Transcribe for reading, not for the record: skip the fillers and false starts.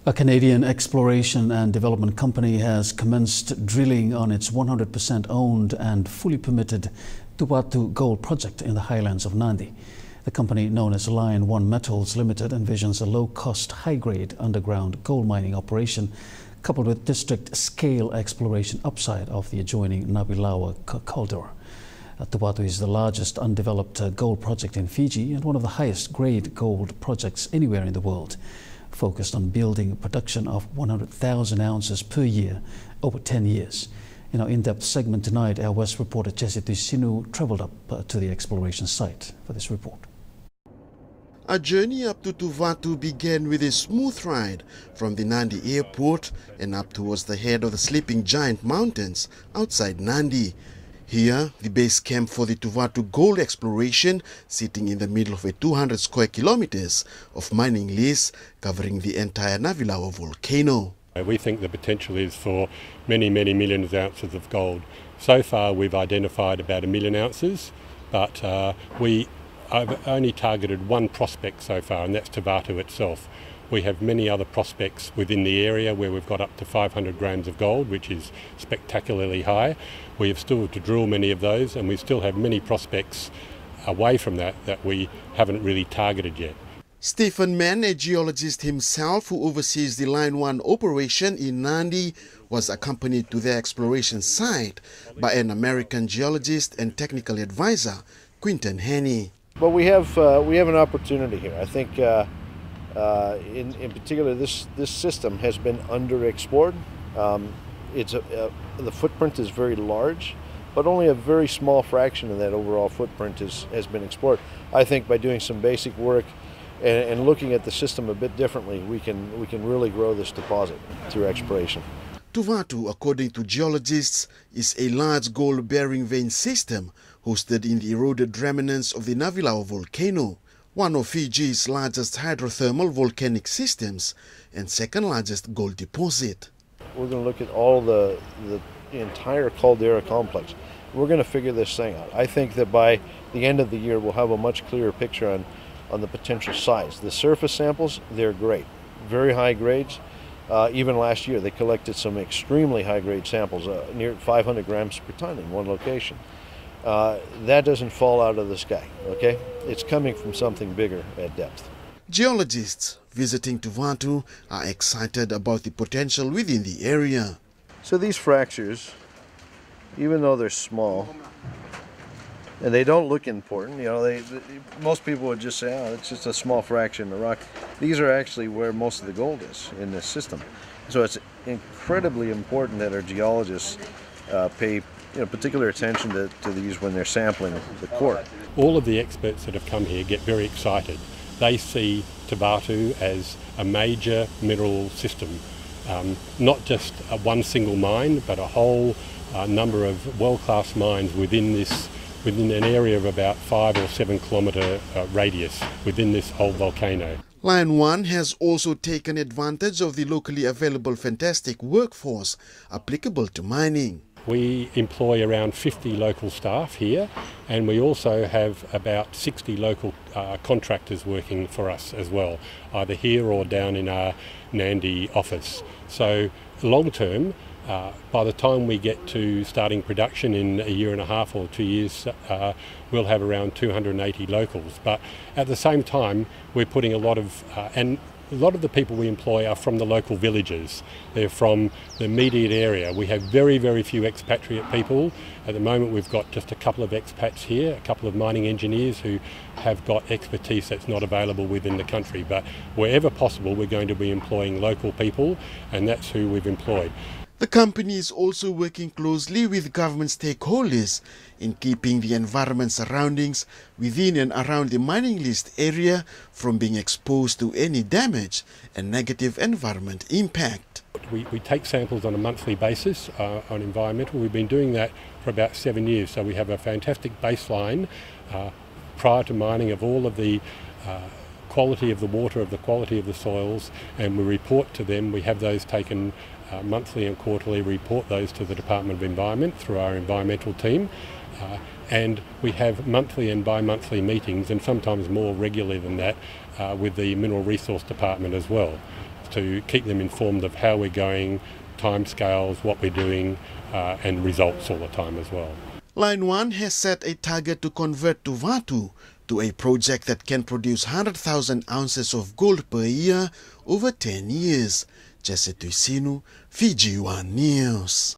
A Canadian exploration and development company has commenced drilling on its 100% owned and fully permitted Tuvatu gold project in the highlands of Nandi. The company, known as Lion One Metals Limited, envisions a low-cost, high-grade underground gold mining operation coupled with district-scale exploration upside of the adjoining Nabilawa caldera. Tuvatu is the largest undeveloped gold project in Fiji and one of the highest-grade gold projects anywhere in the world, focused on building a production of 100,000 ounces per year over 10 years. In our in-depth segment tonight, our West reporter Jesse Sinu travelled up to the exploration site for this report. Our journey up to Tuvatu began with a smooth ride from the Nandi airport and up towards the head of the sleeping giant mountains outside Nandi. Here, the base camp for the Tuvatu gold exploration, sitting in the middle of a 200 square kilometers of mining lease covering the entire Navilawa volcano. We think the potential is for many millions of ounces of gold. So far we've identified about 1 million ounces, but we have only targeted one prospect so far, and that's Tuvatu itself. We have many other prospects within the area where we've got up to 500 grams of gold, which is spectacularly high. We have still to drill many of those, and we still have many prospects away from that we haven't really targeted yet. Stephen Mann, a geologist himself who oversees the Line 1 operation in Nandi, was accompanied to the exploration site by an American geologist and technical advisor, Quinton Henney. Well, we have an opportunity here. I think in particular this system has been underexplored. The footprint is very large, but only a very small fraction of that overall footprint has been explored. I think by doing some basic work and looking at the system a bit differently, we can really grow this deposit through exploration. Tuvatu, according to geologists, is a large gold-bearing vein system hosted in the eroded remnants of the Navilawa volcano, one of Fiji's largest hydrothermal volcanic systems and second largest gold deposit. We're going to look at all the entire caldera complex. We're going to figure this thing out. I think that by the end of the year we'll have a much clearer picture on the potential size. The surface samples, they're great, very high grades. Even last year they collected some extremely high grade samples, near 500 grams per ton in one location. That doesn't fall out of the sky, okay? It's coming from something bigger at depth. Geologists visiting Tuvatu are excited about the potential within the area. So these fractures, even though they're small, and they don't look important, most people would just say, oh, it's just a small fraction in the rock. These are actually where most of the gold is in this system. So it's incredibly important that our geologists pay particular attention to these when they're sampling the core. All of the experts that have come here get very excited. They see Tuvatu as a major mineral system, not just one single mine, but a whole number of world-class mines within an area of about 5 or 7 kilometre radius within this whole volcano. Line 1 has also taken advantage of the locally available fantastic workforce applicable to mining. We employ around 50 local staff here, and we also have about 60 local contractors working for us as well, either here or down in our Nandi office. So long term, by the time we get to starting production in a year and a half or 2 years, we'll have around 280 locals. But at the same time, we're putting a lot of the people we employ are from the local villages. They're from the immediate area. We have very few expatriate people. At the moment we've got just a couple of expats here, a couple of mining engineers who have got expertise that's not available within the country. But wherever possible we're going to be employing local people, and that's who we've employed. The company is also working closely with government stakeholders in keeping the environment surroundings within and around the mining leased area from being exposed to any damage and negative environment impact. We take samples on a monthly basis on environmental. We've been doing that for about 7 years, so we have a fantastic baseline prior to mining of all of the quality of the water, of the quality of the soils, and we report to them. We have those taken monthly and quarterly, report those to the Department of Environment through our environmental team, and we have monthly and bi-monthly meetings, and sometimes more regularly than that, with the Mineral Resource Department as well. to keep them informed of how we're going, timescales, what we're doing, and results all the time as well. Line 1 has set a target to convert Tuvalu to a project that can produce 100,000 ounces of gold per year over 10 years. Jesse Tuisinu, Fiji One News.